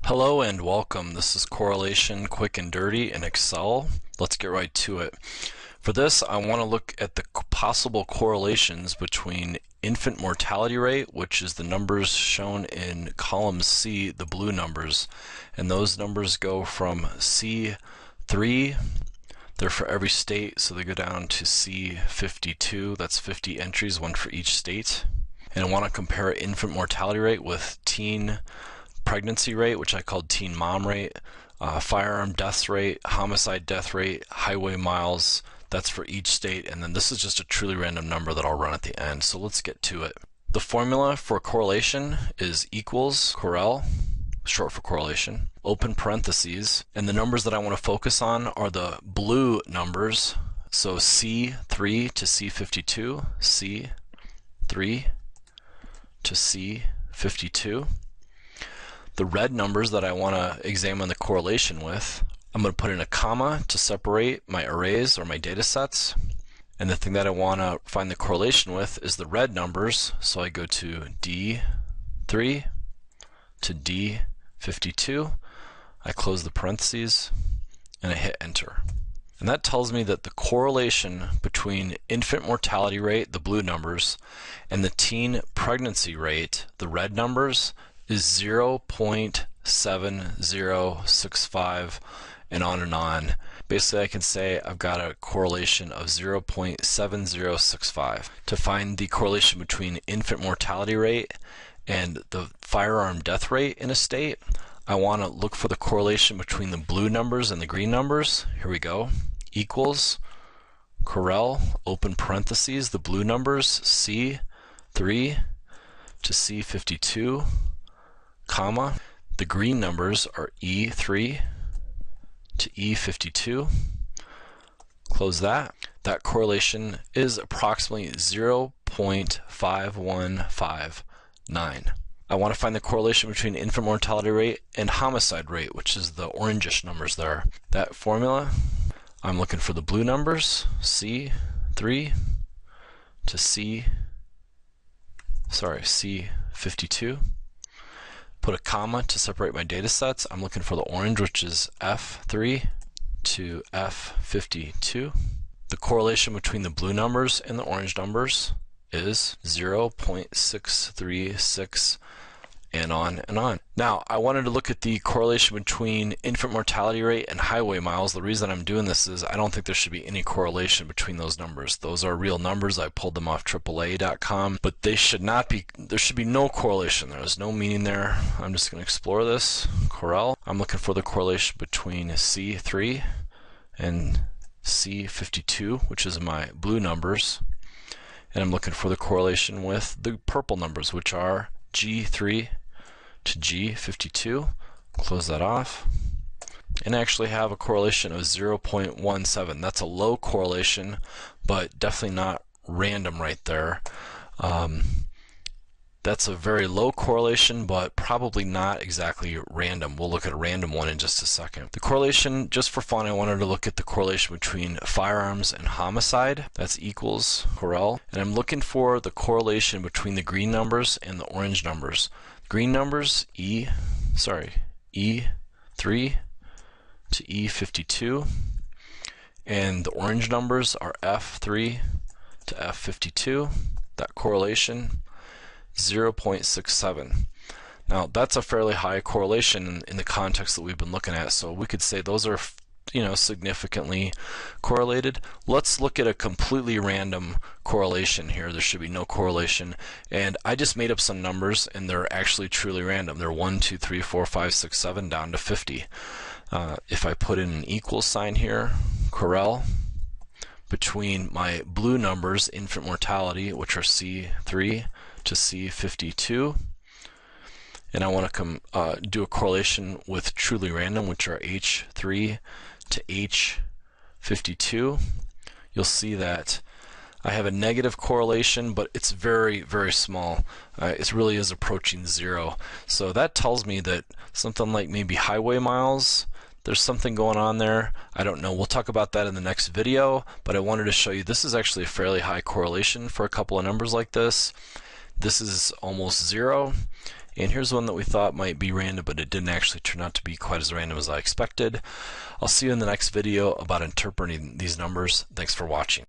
Hello and welcome. This is Correlation Quick and Dirty in Excel. Let's get right to it. For this, I want to look at the possible correlations between infant mortality rate, which is the numbers shown in column C, the blue numbers, and those numbers go from C3, they're for every state, so they go down to C52, that's 50 entries, one for each state. And I want to compare infant mortality rate with teen pregnancy rate, which I called teen mom rate, firearm deaths rate, homicide death rate, highway miles. That's for each state, and then this is just a truly random number that I'll run at the end. So let's get to it. The formula for correlation is equals correl, short for correlation, open parentheses, and the numbers that I want to focus on are the blue numbers. So C3 to C52, C3 to C52. The red numbers that I want to examine the correlation with, I'm going to put in a comma to separate my arrays or my data sets. And the thing that I want to find the correlation with is the red numbers. So I go to D3 to D52. I close the parentheses and I hit enter. And that tells me that the correlation between infant mortality rate, the blue numbers, and the teen pregnancy rate, the red numbers, is 0.7065 and on and on. Basically, I can say I've got a correlation of 0.7065. To find the correlation between infant mortality rate and the firearm death rate in a state, I want to look for the correlation between the blue numbers and the green numbers. Here we go. Equals correl, open parentheses, the blue numbers, C3 to C52, comma, the green numbers are E3 to E52. Close that. That correlation is approximately 0.5159. I want to find the correlation between infant mortality rate and homicide rate, which is the orangish numbers there. That formula, I'm looking for the blue numbers, C3 to C52. Put a comma to separate my data sets. I'm looking for the orange, which is F3 to F52. The correlation between the blue numbers and the orange numbers is 0.636 and on and on. Now, I wanted to look at the correlation between infant mortality rate and highway miles. The reason I'm doing this is I don't think there should be any correlation between those numbers. Those are real numbers. I pulled them off AAA.com, but they should not be, there should be no correlation. There's no meaning there. I'm just going to explore this. Correl. I'm looking for the correlation between C3 and C52, which is my blue numbers. And I'm looking for the correlation with the purple numbers, which are G3 to G52. Close that off. And actually have a correlation of 0.17. That's a low correlation, but definitely not random right there. That's a very low correlation, but probably not exactly random. We'll look at a random one in just a second. The correlation, just for fun, I wanted to look at the correlation between firearms and homicide. That's equals correl. And I'm looking for the correlation between the green numbers and the orange numbers. Green numbers, E3 to E52. And the orange numbers are F3 to F52. That correlation, 0.67. Now that's a fairly high correlation in the context that we've been looking at, so we could say those are, significantly correlated. Let's look at a completely random correlation here. There should be no correlation, and I just made up some numbers and they're actually truly random. They're 1, 2, 3, 4, 5, 6, 7 down to 50. If I put in an equal sign here, correl, between my blue numbers, infant mortality, which are C3 to C52, and I want to do a correlation with truly random, which are H3 to H52. You'll see that I have a negative correlation, but it's very, very small. It really is approaching zero. So that tells me that something like maybe highway miles, there's something going on there. I don't know. We'll talk about that in the next video, but I wanted to show you this is actually a fairly high correlation for a couple of numbers like this. This is almost zero, And here's one that we thought might be random, but it didn't actually turn out to be quite as random as I expected. I'll see you in the next video about interpreting these numbers. Thanks for watching.